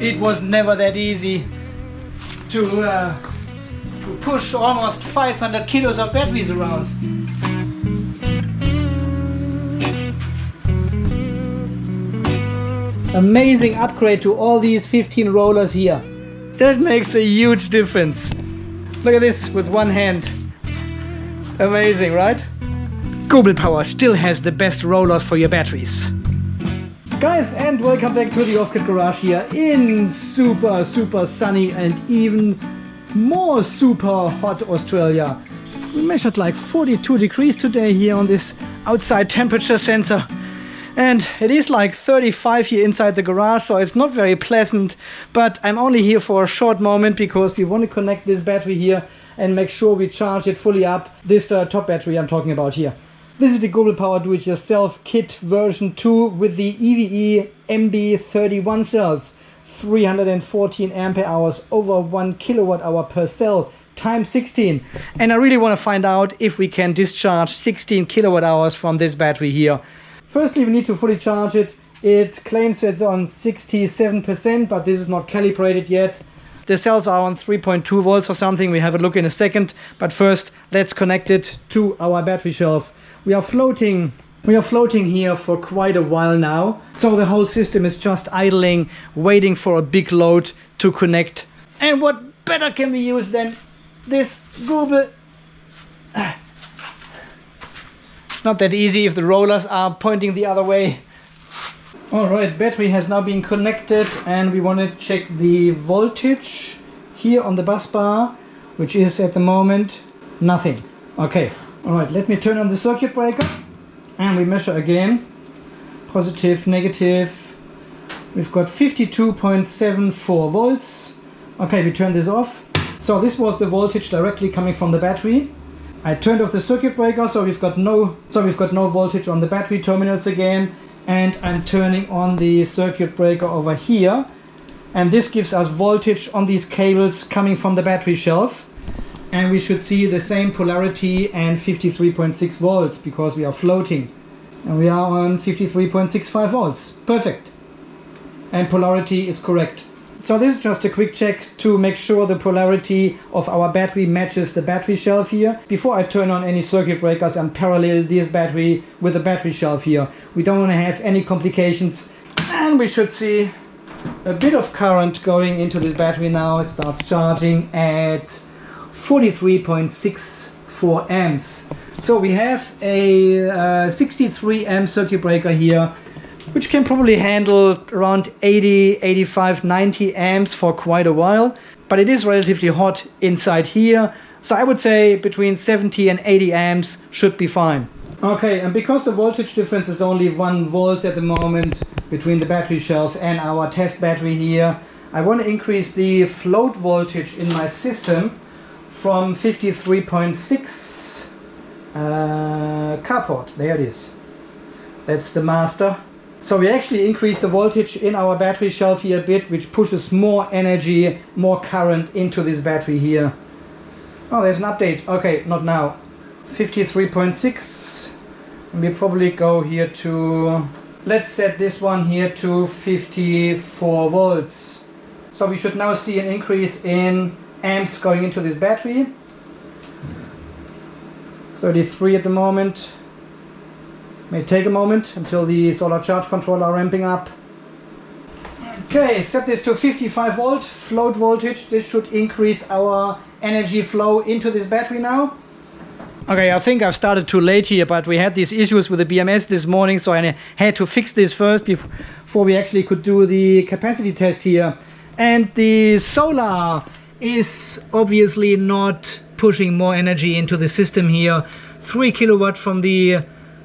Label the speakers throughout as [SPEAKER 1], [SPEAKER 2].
[SPEAKER 1] it was never that easy to push almost 500 kilos of batteries around. Amazing upgrade to all these 15 rollers here. That makes a huge difference. Look at this with one hand. Amazing, right? Gobel Power still has the best rollers for your batteries. Guys, and welcome back to the Off-Grid Garage here in super sunny and even more super hot Australia. We measured like 42 degrees today here on this outside temperature sensor. And it is like 35 here inside the garage, so it's not very pleasant. But I'm only here for a short moment because we want to connect this battery here and make sure we charge it fully up. This top battery I'm talking about here. This is the Gobel Power Do-It-Yourself Kit version 2 with the EVE MB31 cells. 314 ampere hours, over 1 kilowatt hour per cell, times 16. And I really want to find out if we can discharge 16 kilowatt hours from this battery here. Firstly, we need to fully charge it. It claims it's on 67%, but this is not calibrated yet. The cells are on 3.2 volts or something. We have a look in a second. But first, let's connect it to our battery shelf. We are floating here for quite a while now. So the whole system is just idling, waiting for a big load to connect. And what better can we use than this Gobel? It's not that easy if the rollers are pointing the other way. Alright, battery has now been connected and we want to check the voltage here on the bus bar, which is at the moment nothing. Okay, alright, let me turn on the circuit breaker and we measure again. Positive, negative. We've got 52.74 volts. Okay, we turn this off. So this was the voltage directly coming from the battery. I turned off the circuit breaker, so we've got no voltage on the battery terminals again, and I'm turning on the circuit breaker over here, and this gives us voltage on these cables coming from the battery shelf, and we should see the same polarity and 53.6 volts because we are floating, and we are on 53.65 volts. Perfect, and polarity is correct. So this is just a quick check to make sure the polarity of our battery matches the battery shelf here. Before I turn on any circuit breakers and parallel this battery with the battery shelf here. We don't want to have any complications. And we should see a bit of current going into this battery now. It starts charging at 43.64 amps. So we have a 63 amp circuit breaker here, which can probably handle around 80, 85, 90 amps for quite a while. But it is relatively hot inside here. So I would say between 70 and 80 amps should be fine. Okay, and because the voltage difference is only 1 volt at the moment between the battery shelf and our test battery here, I want to increase the float voltage in my system from 53.6 carport. There it is. That's the master. So we actually increase the voltage in our battery shelf here a bit, which pushes more energy, more current into this battery here. Oh, there's an update. Okay, not now. 53.6. We probably go here to, let's set this one here to 54 volts. So we should now see an increase in amps going into this battery. 33 at the moment. May take a moment until the solar charge controller are ramping up. Okay, set this to 55 volt float voltage. This should increase our energy flow into this battery now. Okay, I think I've started too late here, but we had these issues with the BMS this morning, so I had to fix this first before we actually could do the capacity test here. And the solar is obviously not pushing more energy into the system here. 3 kilowatt from the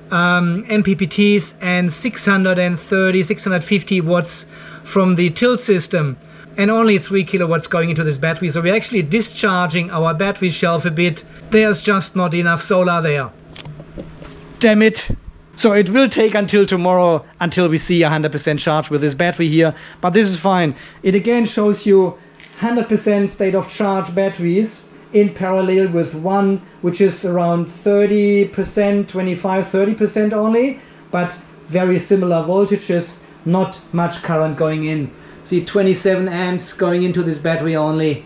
[SPEAKER 1] MPPTs and 650 watts from the tilt system, and only 3 kilowatts going into this battery. So we're actually discharging our battery shelf a bit. There's just not enough solar there. Damn it. So it will take until tomorrow until we see 100% charge with this battery here, but this is fine. It again shows you 100% state of charge batteries in parallel with one which is around 30%, 25, 30% only, but very similar voltages, not much current going in. See, 27 amps going into this battery only.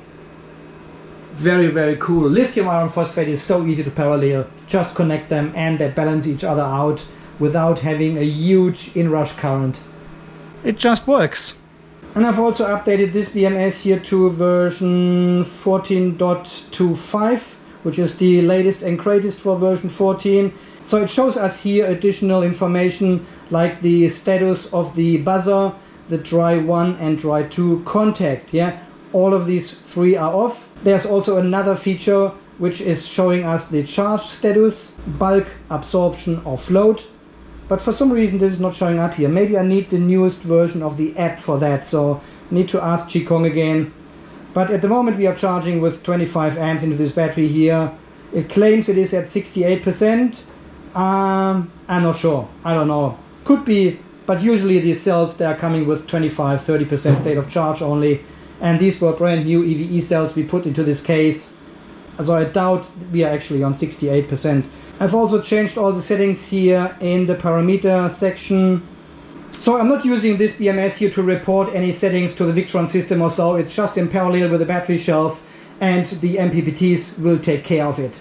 [SPEAKER 1] Very, very cool. Lithium iron phosphate is so easy to parallel. Just connect them and they balance each other out without having a huge inrush current. It just works. And I've also updated this BMS here to version 14.25, which is the latest and greatest for version 14. So it shows us here additional information like the status of the buzzer, the dry 1 and dry 2 contact. Yeah, all of these three are off. There's also another feature which is showing us the charge status, bulk, absorption or float. But for some reason this is not showing up here. Maybe I need the newest version of the app for that, so I need to ask Qigong again. But at the moment we are charging with 25 amps into this battery here. It claims it is at 68%. I'm not sure. I don't know. Could be, but usually these cells, they are coming with 25-30% state of charge only. And these were brand new EVE cells we put into this case. So I doubt we are actually on 68%. I've also changed all the settings here in the parameter section. So I'm not using this BMS here to report any settings to the Victron system or so. It's just in parallel with the battery shelf and the MPPTs will take care of it.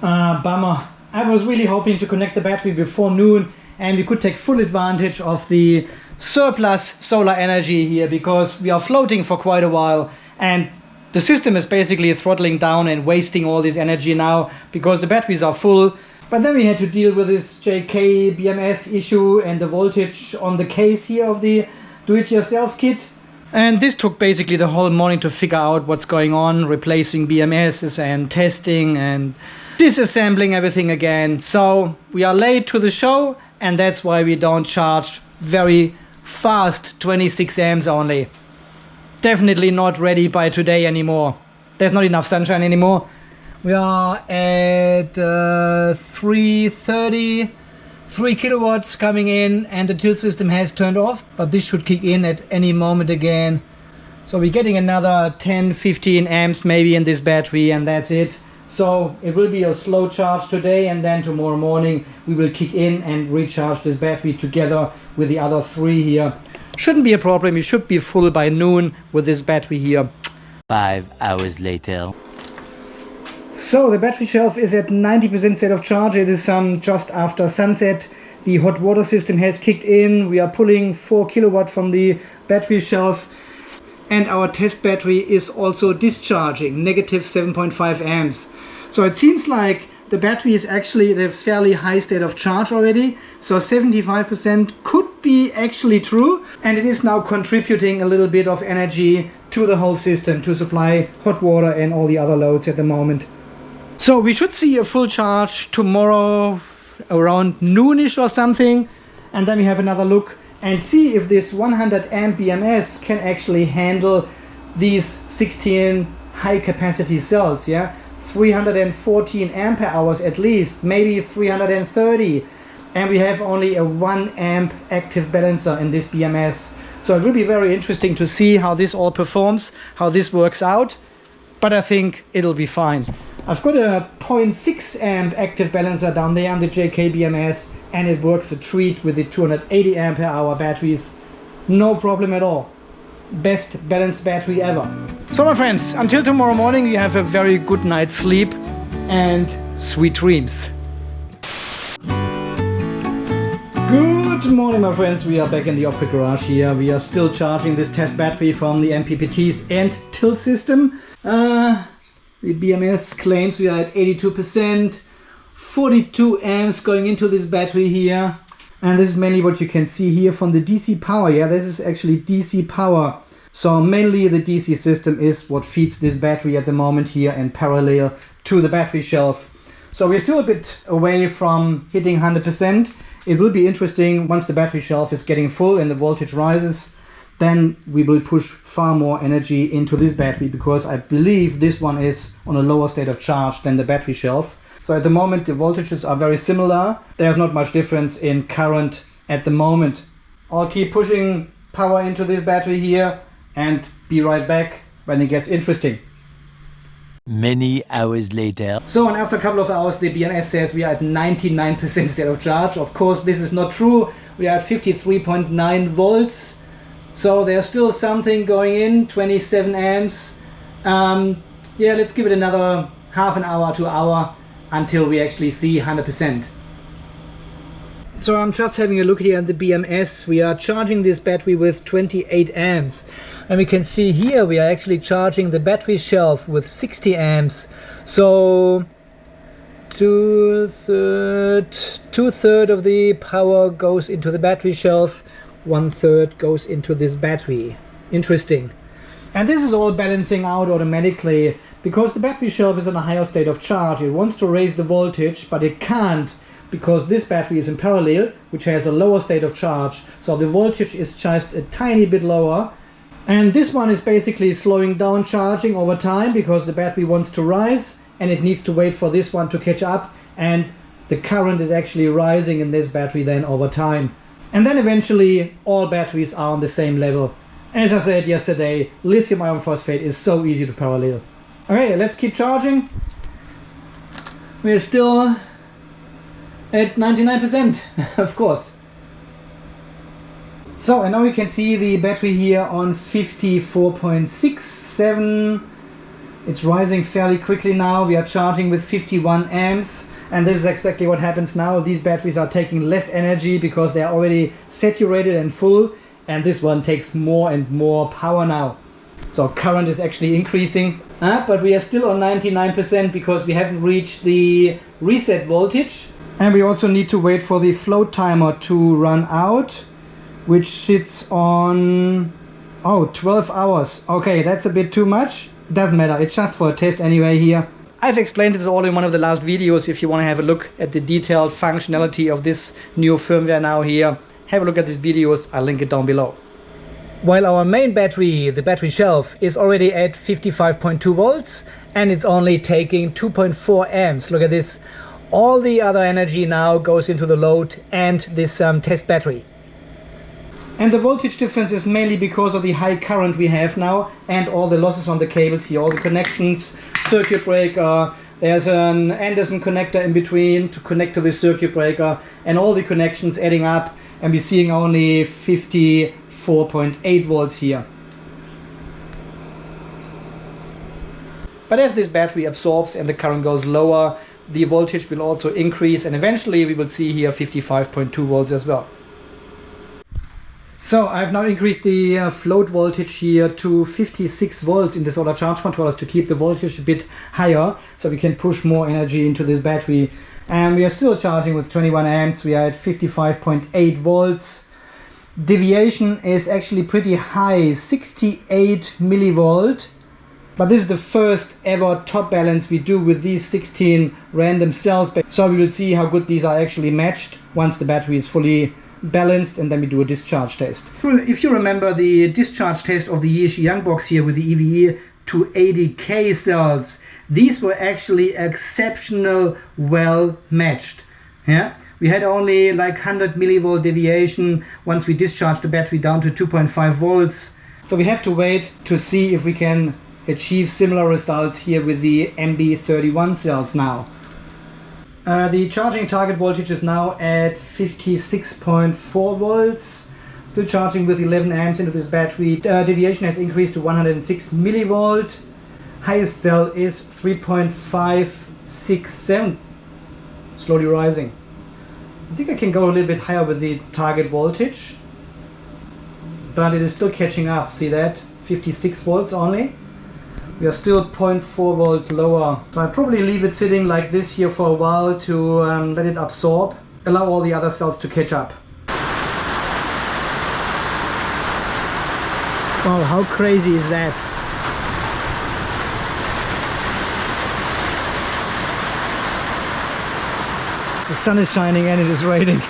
[SPEAKER 1] Bummer. I was really hoping to connect the battery before noon and we could take full advantage of the surplus solar energy here because we are floating for quite a while and the system is basically throttling down and wasting all this energy now because the batteries are full. But then we had to deal with this JK-BMS issue and the voltage on the case here of the do-it-yourself kit. And this took basically the whole morning to figure out what's going on, replacing BMSs and testing and disassembling everything again. So we are late to the show and that's why we don't charge very fast 26 amps only. Definitely not ready by today anymore. There's not enough sunshine anymore. We are at 330, 3 kilowatts coming in and the tilt system has turned off, but this should kick in at any moment again. So we're getting another 10-15 amps maybe in this battery and that's it. So it will be a slow charge today and then tomorrow morning we will kick in and recharge this battery together with the other three here. Shouldn't be a problem, you should be full by noon with this battery here.
[SPEAKER 2] 5 hours later.
[SPEAKER 1] So the battery shelf is at 90% state of charge. It is just after sunset. The hot water system has kicked in. We are pulling 4 kilowatt from the battery shelf. And our test battery is also discharging, negative 7.5 amps. So it seems like the battery is actually at a fairly high state of charge already. So 75% could be actually true. And it is now contributing a little bit of energy to the whole system to supply hot water and all the other loads at the moment. So we should see a full charge tomorrow around noonish or something. And then we have another look and see if this 100 amp BMS can actually handle these 16 high capacity cells. Yeah, 314 ampere hours at least, maybe 330. And we have only a 1 amp active balancer in this BMS. So it will be very interesting to see how this all performs, how this works out. But I think it'll be fine. I've got a 0.6 amp active balancer down there on the JK-BMS and it works a treat with the 280 ampere hour batteries. No problem at all. Best balanced battery ever. So my friends, until tomorrow morning you have a very good night's sleep and sweet dreams. Good morning my friends, we are back in the off-grid garage here. We are still charging this test battery from the MPPTs and tilt system. The BMS claims we are at 82%, 42 amps going into this battery here. And this is mainly what you can see here from the DC power. Yeah, this is actually DC power. So mainly the DC system is what feeds this battery at the moment here in parallel to the battery shelf. So we're still a bit away from hitting 100%. It will be interesting once the battery shelf is getting full and the voltage rises. Then we will push far more energy into this battery because I believe this one is on a lower state of charge than the battery shelf. So at the moment the voltages are very similar. There's not much difference in current at the moment. I'll keep pushing power into this battery here and be right back when it gets interesting.
[SPEAKER 2] Many hours later.
[SPEAKER 1] So and after a couple of hours the BMS says we are at 99% state of charge. Of course this is not true. We are at 53.9 volts. So there's still something going in, 27 amps. Yeah, let's give it another half an hour to hour until we actually see 100%. So I'm just having a look here at the BMS. We are charging this battery with 28 amps. And we can see here we are actually charging the battery shelf with 60 amps. So two-thirds of the power goes into the battery shelf, 1/3 goes into this battery. Interesting. And this is all balancing out automatically because the battery shelf is in a higher state of charge. It wants to raise the voltage, but it can't because this battery is in parallel, which has a lower state of charge. So the voltage is just a tiny bit lower. And this one is basically slowing down charging over time because the battery wants to rise and it needs to wait for this one to catch up, and the current is actually rising in this battery then over time. And then eventually all batteries are on the same level. As I said yesterday, lithium iron phosphate is so easy to parallel. Okay, let's keep charging. We're still at 99%, of course. So, and now you can see the battery here on 54.67. It's rising fairly quickly now. We are charging with 51 amps. And this is exactly what happens now. These batteries are taking less energy because they are already saturated and full. And this one takes more and more power now. So current is actually increasing. But we are still on 99% because we haven't reached the reset voltage. And we also need to wait for the float timer to run out, which sits on 12 hours. Okay, that's a bit too much. Doesn't matter, it's just for a test anyway here. I've explained this all in one of the last videos. If you want to have a look at the detailed functionality of this new firmware now here, have a look at these videos, I'll link it down below. While our main battery, the battery shelf, is already at 55.2 volts and it's only taking 2.4 amps. Look at this. All the other energy now goes into the load and this test battery. And the voltage difference is mainly because of the high current we have now and all the losses on the cables here, all the connections, circuit breaker, there's an Anderson connector in between to connect to the circuit breaker, and all the connections adding up, and we're seeing only 54.8 volts here. But as this battery absorbs and the current goes lower, the voltage will also increase, and eventually we will see here 55.2 volts as well. So I've now increased the float voltage here to 56 volts in the solar charge controllers to keep the voltage a bit higher so we can push more energy into this battery. And we are still charging with 21 amps. We are at 55.8 volts. Deviation is actually pretty high, 68 millivolt. But this is the first ever top balance we do with these 16 random cells. So we will see how good these are actually matched once the battery is fully balanced, and then we do a discharge test. If you remember the discharge test of the Yishi Young box here with the EVE 280K cells, these were actually exceptional well matched. Yeah, we had only like 100 millivolt deviation once we discharged the battery down to 2.5 volts. So we have to wait to see if we can achieve similar results here with the MB31 cells now. The charging target voltage is now at 56.4 volts. Still charging with 11 amps into this battery. Deviation has increased to 106 millivolt. Highest cell is 3.567. Slowly rising. I think I can go a little bit higher with the target voltage, but it is still catching up. See that? 56 volts only. We are still 0.4 volt lower. So I'll probably leave it sitting like this here for a while to let it absorb. Allow all the other cells to catch up. Wow, how crazy is that? The sun is shining and it is raining.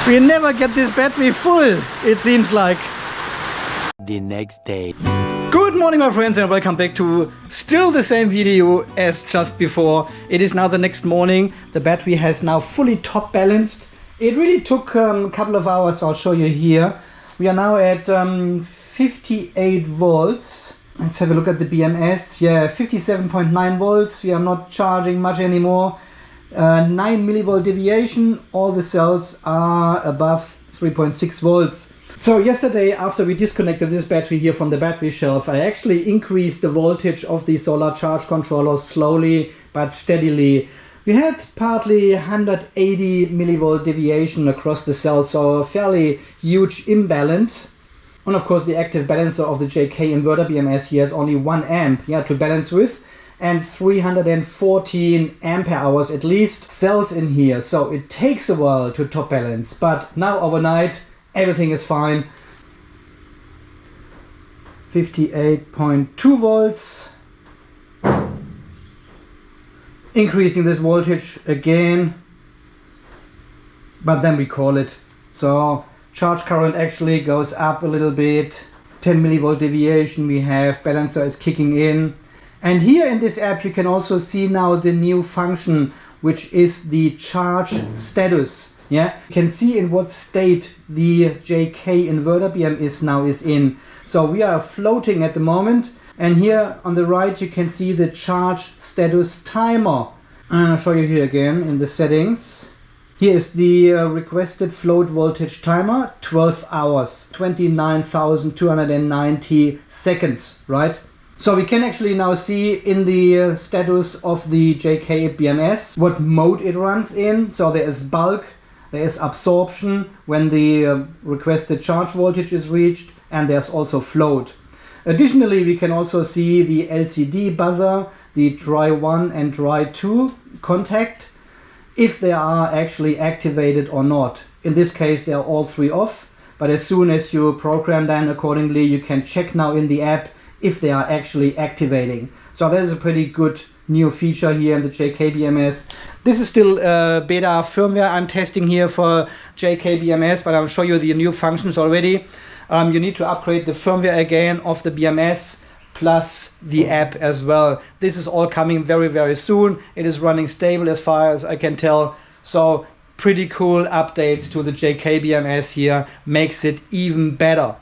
[SPEAKER 1] We never get this battery full, it seems like.
[SPEAKER 2] The next day.
[SPEAKER 1] Good morning, my friends, and welcome back to still the same video as just before. It is now the next morning. The battery has now fully top balanced. It really took a couple of hours, so I'll show you here. We are now at 58 volts. Let's have a look at the BMS. Yeah, 57.9 volts. We are not charging much anymore. 9 millivolt deviation. All the cells are above 3.6 volts. So yesterday, after we disconnected this battery here from the battery shelf, I actually increased the voltage of the solar charge controller slowly but steadily. We had partly 180 millivolt deviation across the cell, so a fairly huge imbalance. And of course the active balancer of the JK inverter BMS here has only 1 amp to balance with, and 314 ampere hours at least cells in here. So it takes a while to top balance, but now overnight everything is fine. 58.2 volts. Increasing this voltage again, but then we call it. So charge current actually goes up a little bit. 10 millivolt deviation we have, balancer is kicking in. And here in this app you can also see now the new function, which is the charge status. You can see in what state the JK inverter BMS is in. So we are floating at the moment, and here on the right you can see the charge status timer. I'll show you here again in the settings. Here is the requested float voltage timer, 12 hours, 29,290 seconds, right? So we can actually now see in the status of the JK BMS what mode it runs in. So there is bulk, there is absorption when the requested charge voltage is reached, and there's also float. Additionally, we can also see the LCD buzzer, the dry 1 and dry 2 contact, if they are actually activated or not. In this case, they are all three off, but as soon as you program them accordingly, you can check now in the app if they are actually activating. So that is a pretty good new feature here in the JK-BMS. This is still beta firmware I'm testing here for JK-BMS, but I'll show you the new functions already. You need to upgrade the firmware again of the BMS plus the app as well. This is all coming very, very soon. It is running stable as far as I can tell. So pretty cool updates to the JK-BMS here, makes it even better.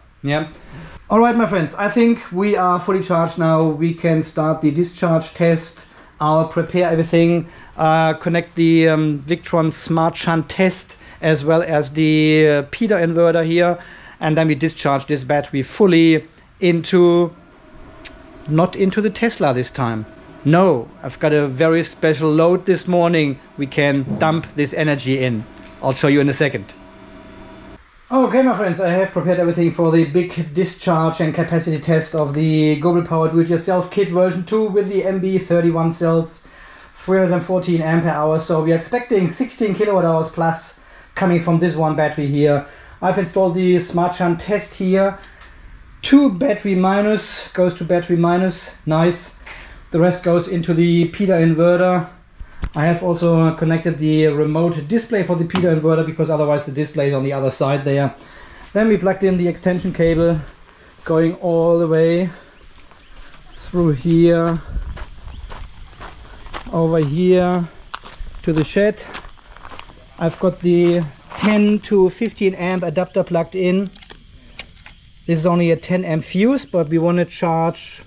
[SPEAKER 1] All right, my friends, I think we are fully charged now. We can start the discharge test. I'll prepare everything, connect the Victron Smart Shunt test as well as the Peter inverter here, and then we discharge this battery fully into, not into the Tesla this time. No, I've got a very special load this morning. We can dump this energy in. I'll show you in a second. Okay, my friends, I have prepared everything for the big discharge and capacity test of the Gobel Power Do-It-Yourself Kit version 2 with the MB31 cells, 314 ampere hours. So we are expecting 16 kilowatt hours plus coming from this one battery here. I've installed the Smart Shunt test here. 2 battery minus goes to battery minus, nice. The rest goes into the Peter inverter. I have also connected the remote display for the Peter inverter because otherwise the display is on the other side there. Then we plugged in the extension cable going all the way through here, over here to the shed. I've got the 10 to 15 amp adapter plugged in. This is only a 10 amp fuse, but we want to charge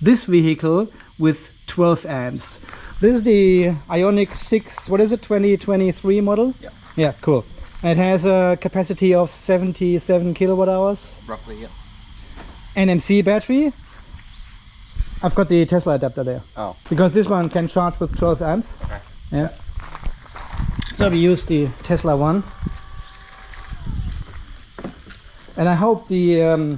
[SPEAKER 1] this vehicle with 12 amps. This is the Ioniq 6, what is it, 2023 model? Yeah, cool. And it has a capacity of 77 kilowatt hours. Roughly, yeah. NMC battery. I've got the Tesla adapter there. Oh. Because this one can charge with 12 amps. Okay. Yeah. So we use the Tesla one. And I hope the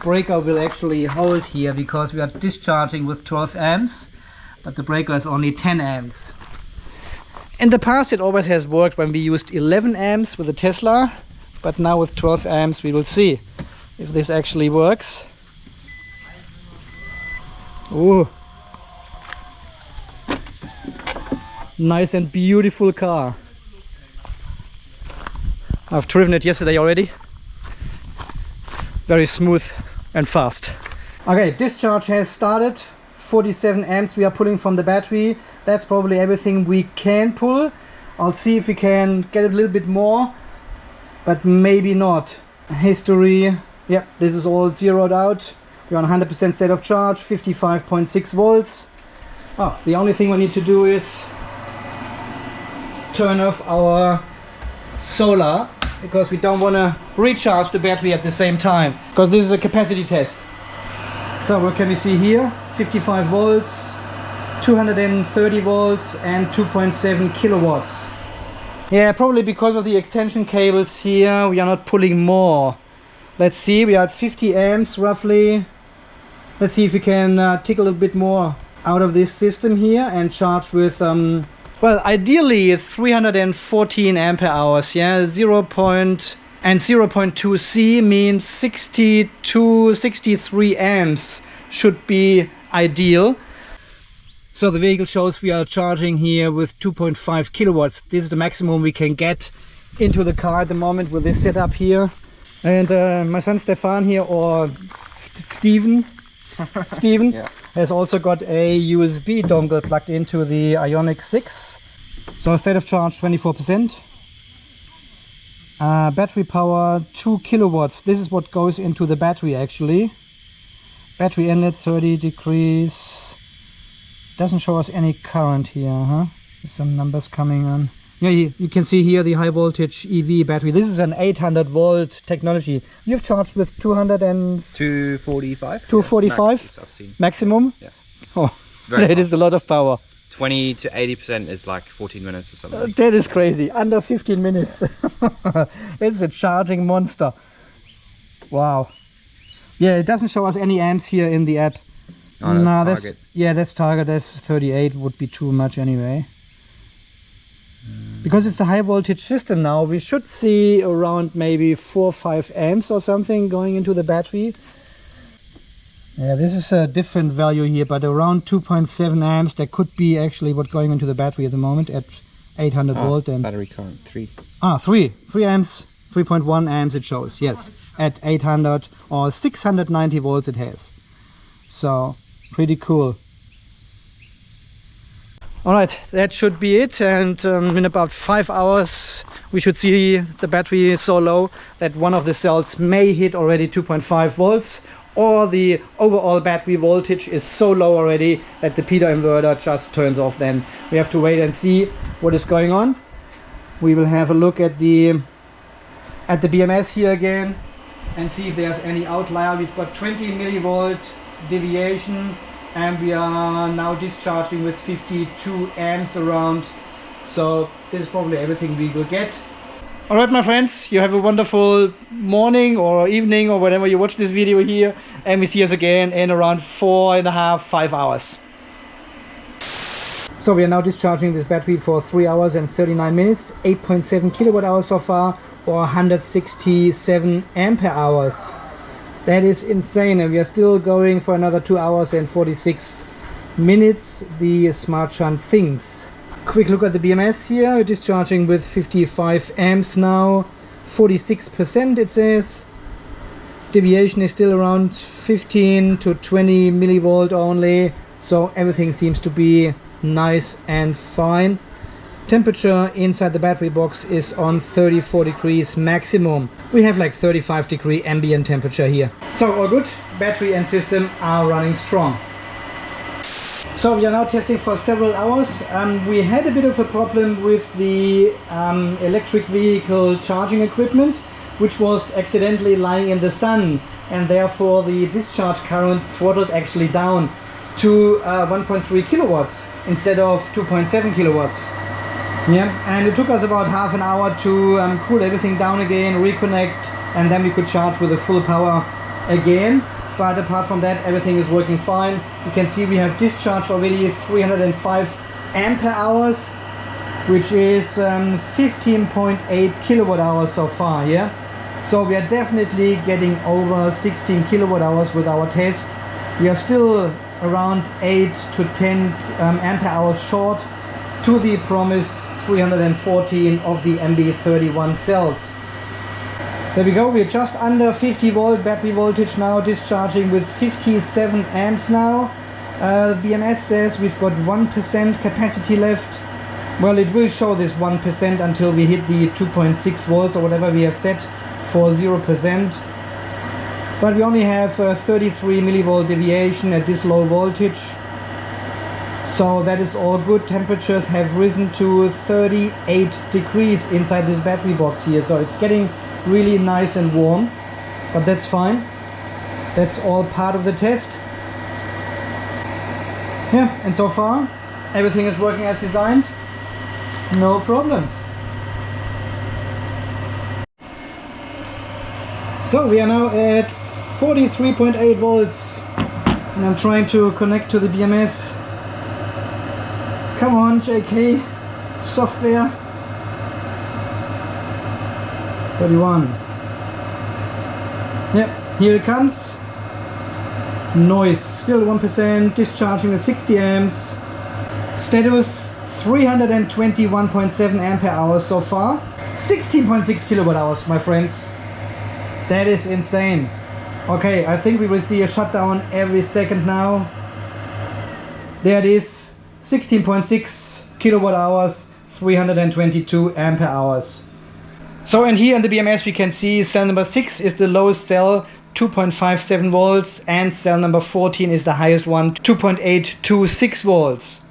[SPEAKER 1] breaker will actually hold here because we are discharging with 12 amps. But the breaker is only 10 amps. In the past it always has worked when we used 11 amps with the Tesla, but now with 12 amps we will see if this actually works. Ooh. Nice and beautiful car. I've driven it yesterday already. Very smooth and fast. Okay, discharge has started. 47 amps we are pulling from the battery. That's probably everything we can pull. I'll see if we can get a little bit more, but maybe not. History, yep, this is all zeroed out. We're on 100% state of charge, 55.6 volts. Oh, the only thing we need to do is turn off our solar because we don't want to recharge the battery at the same time, because this is a capacity test. So what can we see here? 55 volts, 230 volts and 2.7 kilowatts. Yeah, probably because of the extension cables here we are not pulling more. Let's see, we are at 50 amps roughly. Let's see if we can take a little bit more out of this system here and charge with well, ideally 314 ampere hours. Yeah, 0.2 C means 63 amps should be ideal. So the vehicle shows we are charging here with 2.5 kilowatts. This is the maximum we can get into the car at the moment with this setup here. And my son Stefan here, or Steven, yeah, has also got a USB dongle plugged into the Ioniq 6. So state of charge 24%. Battery power 2 kilowatts. This is what goes into the battery actually. Battery inlet 30 degrees. Doesn't show us any current here, huh? There's some numbers coming on. Yeah, you can see here the high voltage EV battery. This is an 800 volt technology. You've charged with 245? 245?
[SPEAKER 3] Yeah,
[SPEAKER 1] maximum?
[SPEAKER 3] Yeah.
[SPEAKER 1] Oh, that is a lot of power.
[SPEAKER 3] 20 to 80% is like 14 minutes or something.
[SPEAKER 1] That is crazy. Under 15 minutes. It's a charging monster. Wow. Yeah, it doesn't show us any amps here in the app.
[SPEAKER 3] Oh, no, that's
[SPEAKER 1] yeah, that's target. That's 38 would be too much anyway. Because it's a high voltage system now, we should see around maybe 4 or 5 amps or something going into the battery. Yeah, this is a different value here, but around 2.7 amps, that could be actually what going into the battery at the moment at 800 volt. And
[SPEAKER 3] battery current 3.
[SPEAKER 1] 3 amps, 3.1 amps it shows, yes. At 800 or 690 volts it has. So, pretty cool. Alright, that should be it, and in about 5 hours we should see the battery so low that one of the cells may hit already 2.5 volts, or the overall battery voltage is so low already that the Peter inverter just turns off. Then we have to wait and see what is going on. We will have a look at the BMS here again and see if there's any outlier. We've got 20 millivolt deviation and we are now discharging with 52 amps around. So this is probably everything we will get. Alright my friends, you have a wonderful morning or evening or whenever you watch this video here, and we see us again in around 4.5–5 hours. So we are now discharging this battery for 3 hours and 39 minutes, 8.7 kilowatt hours so far, or 167 ampere hours. That is insane, and we are still going for another 2 hours and 46 minutes, the Smart Shunt thinks. Quick look at the BMS here, it is charging with 55 amps now, 46% it says. Deviation is still around 15 to 20 millivolt only, so everything seems to be nice and fine. Temperature inside the battery box is on 34 degrees maximum. We have like 35 degree ambient temperature here. So all good, battery and system are running strong. So we are now testing for several hours. We had a bit of a problem with the electric vehicle charging equipment, which was accidentally lying in the sun, and therefore the discharge current throttled actually down to 1.3 kilowatts instead of 2.7 kilowatts. Yeah, and it took us about half an hour to cool everything down again, reconnect, and then we could charge with the full power again. But apart from that, everything is working fine. You can see we have discharged already 305 ampere hours, which is 15.8 kilowatt hours so far, yeah? So we are definitely getting over 16 kilowatt hours with our test. We are still around 8 to 10 ampere hours short to the promised 314 of the MB31 cells. There we go, we're just under 50 volt battery voltage now, discharging with 57 amps now. BMS says we've got 1% capacity left. Well, it will show this 1% until we hit the 2.6 volts or whatever we have set for 0%. But we only have 33 millivolt deviation at this low voltage. So that is all good. Temperatures have risen to 38 degrees inside this battery box here. So it's getting really nice and warm, but that's fine. That's all part of the test. Yeah, and so far everything is working as designed. No problems. So we are now at 43.8 volts and I'm trying to connect to the BMS. Come on, JK software. 31. Yep, here it comes. Noise still 1%, discharging at 60 amps. Status 321.7 ampere hours so far. 16.6 kilowatt hours, my friends. That is insane. Okay, I think we will see a shutdown every second now. There it is, 16.6 kilowatt hours, 322 ampere hours. So, and here in the BMS we can see cell number 6 is the lowest cell, 2.57 volts, and cell number 14 is the highest one, 2.826 volts.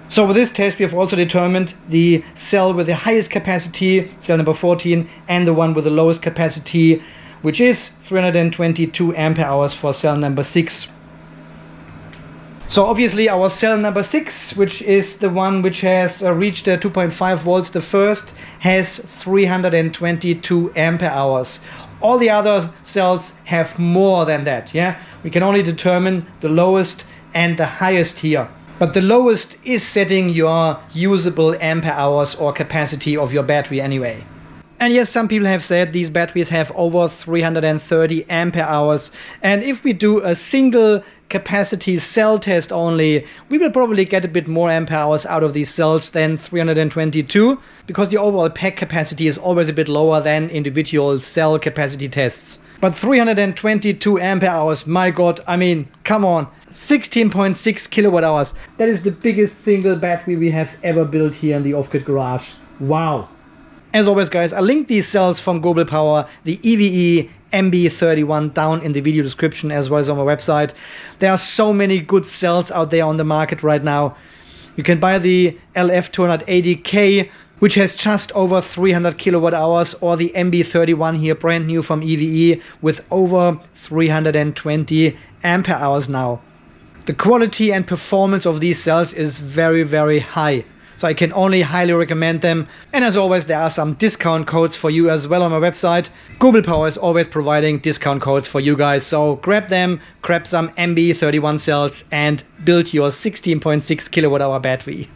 [SPEAKER 1] So with this test we have also determined the cell with the highest capacity, cell number 14, and the one with the lowest capacity, which is 322 ampere hours for cell number 6. So obviously our cell number 6, which is the one which has reached 2.5 volts the first, has 322 ampere hours. All the other cells have more than that, yeah? We can only determine the lowest and the highest here. But the lowest is setting your usable ampere hours or capacity of your battery anyway. And yes, some people have said these batteries have over 330 ampere hours. And if we do a single capacity cell test only, we will probably get a bit more ampere hours out of these cells than 322, because the overall pack capacity is always a bit lower than individual cell capacity tests. But 322 ampere hours, my god, I mean, come on, 16.6 kilowatt hours. That is the biggest single battery we have ever built here in the off-grid garage. Wow. As always, guys, I linked these cells from Gobel Power, the EVE MB31, down in the video description as well as on my website. There are so many good cells out there on the market right now. You can buy the LF280K, which has just over 300 kilowatt hours, or the MB31 here, brand new from EVE, with over 320 ampere hours now. The quality and performance of these cells is very, very high. So I can only highly recommend them. And as always, there are some discount codes for you as well on my website. Gobel Power is always providing discount codes for you guys. So grab them, grab some MB31 cells and build your 16.6 kilowatt hour battery.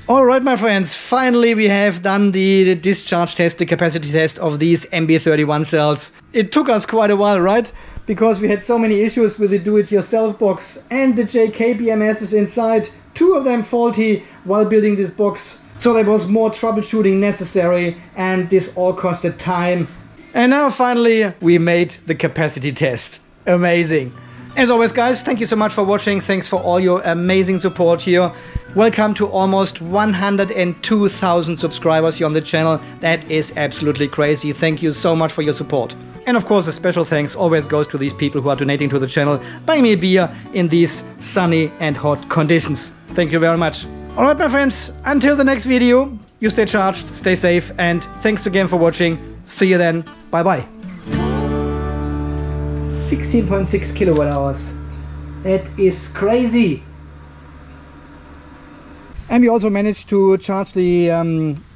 [SPEAKER 1] Alright, my friends, finally we have done the discharge test, the capacity test of these MB31 cells. It took us quite a while, right? Because we had so many issues with the do-it-yourself box and the JK-BMS is inside. 2 of them faulty while building this box. So there was more troubleshooting necessary and this all costed time. And now finally we made the capacity test. Amazing. As always, guys, thank you so much for watching. Thanks for all your amazing support here. Welcome to almost 102,000 subscribers here on the channel. That is absolutely crazy. Thank you so much for your support. And of course, a special thanks always goes to these people who are donating to the channel, buying me a beer in these sunny and hot conditions. Thank you very much. Alright, my friends, until the next video, you stay charged, stay safe, and thanks again for watching. See you then. Bye-bye. 16.6 kilowatt hours. That is crazy. And we also managed to charge the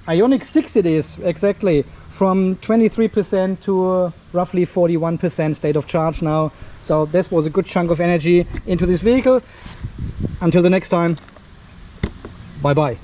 [SPEAKER 1] Ioniq 6, it is, exactly, from 23% to roughly 41% state of charge now. So this was a good chunk of energy into this vehicle. Until the next time, bye bye.